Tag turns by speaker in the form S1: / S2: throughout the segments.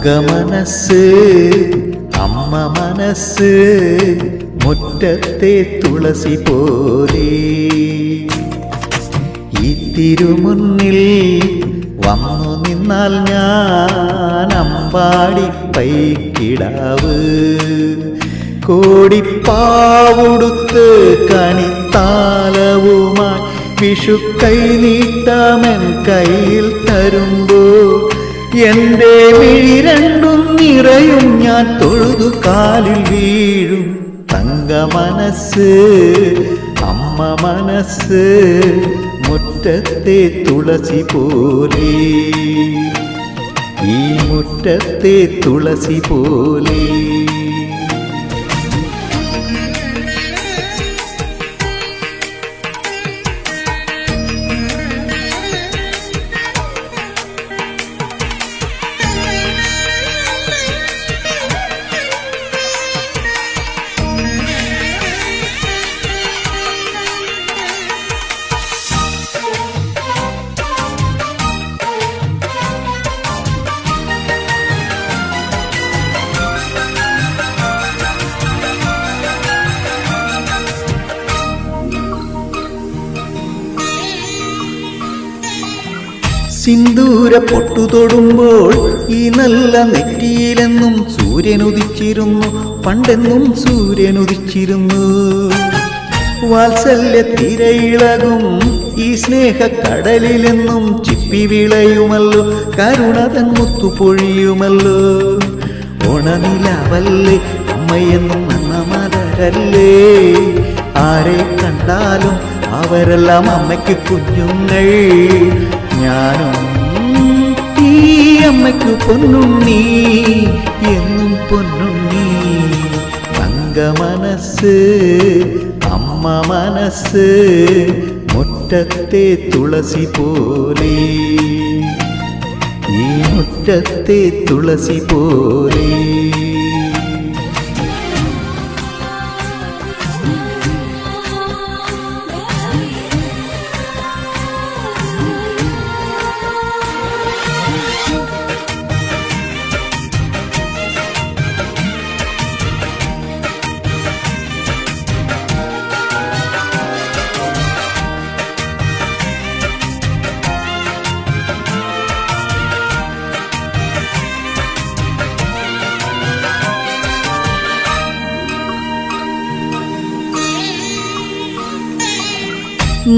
S1: തങ്കമനസ്സ് അമ്മ മനസ്സ് മുറ്റത്തെ തുളസി പോലെ ഈ തിരുമുന്നിൽ വന്നു നിന്നാൽ ഞാൻ അമ്പാടി പൈക്കിടാവ് കോടിപ്പാവുടുത്ത് കണിത്താലവുമായി വിഷു കൈ നീട്ടാമൻ കയ്യിൽ തരുമ്പോൾ എൻ്റെ മിഴി രണ്ടും നിറയും ഞാൻ തൊഴുതു കാലിൽ വീഴും തങ്കമനസ്സ് അമ്മ മനസ്സ് മുറ്റത്തെ തുളസി പോലെ ഈ മുറ്റത്തെ തുളസി പോലെ സിന്ദൂര പൊട്ടു തൊടുമ്പോൾ ഈ നല്ല നെറ്റിയിലെന്നും സൂര്യനുദിച്ചിരുന്നു പണ്ടെന്നും സൂര്യനുദിച്ചിരുന്നു വാത്സല്യ തിരയിളകും ഈ സ്നേഹക്കടലിലെന്നും ചിപ്പി വിളയുമല്ലോ കരുണതൻ മുത്തുപൊഴിയുമല്ലോ ഓണനിലാവല്ലേ അമ്മയെന്നും നന്ന മലരല്ലേ ആരെ കണ്ടാലും അവരെല്ലാം അമ്മയ്ക്ക് കുഞ്ഞുങ്ങൾ ഞാനും ഈ അമ്മയ്ക്ക് പൊന്നുണ്ണി എന്നും പൊന്നുണ്ണി തങ്കമനസ്സ് അമ്മ മനസ്സ് മുറ്റത്തെ തുളസി പോലെ ഈ മുറ്റത്തെ തുളസി പോലെ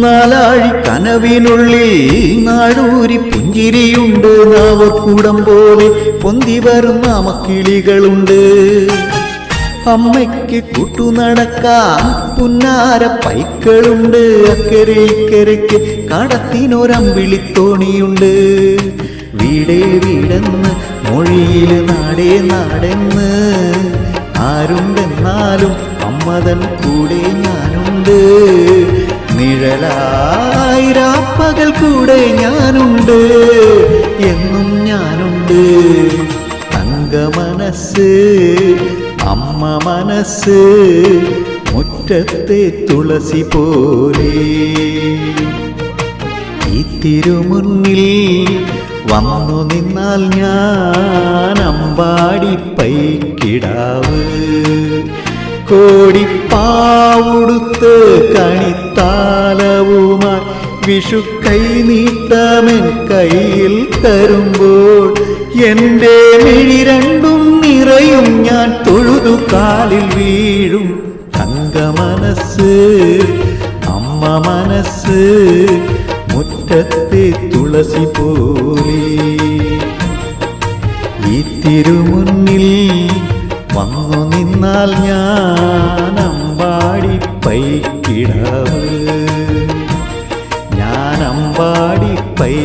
S1: നാലാഴി കനവിനുള്ളിൽ നാടൂരി പുഞ്ചിരിയുണ്ട് നാവർക്കൂടം പോലെ പൊന്തി വരുന്ന മക്കിളികളുണ്ട് അമ്മയ്ക്ക് കൂട്ടുനടക്കാൻ പുന്നാര പൈക്കളുണ്ട് അക്കരെ ഇക്കരയ്ക്ക് കടത്തിനൊരമ്പിളിത്തോണിയുണ്ട് വീടേ വീടെന്ന് മൊഴിയിൽ നാടേ നാടെന്ന് ആരുണ്ടെന്നാലും അമ്മതൻ കൂടെ ഞാനുണ്ട് നിഴലായിരാപ്പകൽ കൂടെ ഞാനുണ്ട് എന്നും ഞാനുണ്ട് തങ്കമനസ്സ് അമ്മ മനസ്സ് മുറ്റത്തെ തുളസി പോലെ ഈ തിരുമുന്നിൽ വന്നു നിന്നാൽ ഞാൻ അമ്പാടി പൈക്കിടാവ് കോടിപ്പാവുടുത്ത് കണിത്താലവുമായി വിഷു കൈ നീട്ടാമൻ കയ്യിൽ തരുമ്പോൾ എൻ്റെ മിഴി രണ്ടും നിറയും ഞാൻ തൊഴുതു കാലിൽ വീഴും തങ്കമനസ്സ് അമ്മ മനസ്സ് മുറ്റത്തെ തുളസി പോലെ ഈ തിരുമുന്നിൽ വന്നു നിന്നാൽ ഞാൻ അമ്പാടി പൈക്കിടാവ് ഞാൻ അമ്പാടി പൈ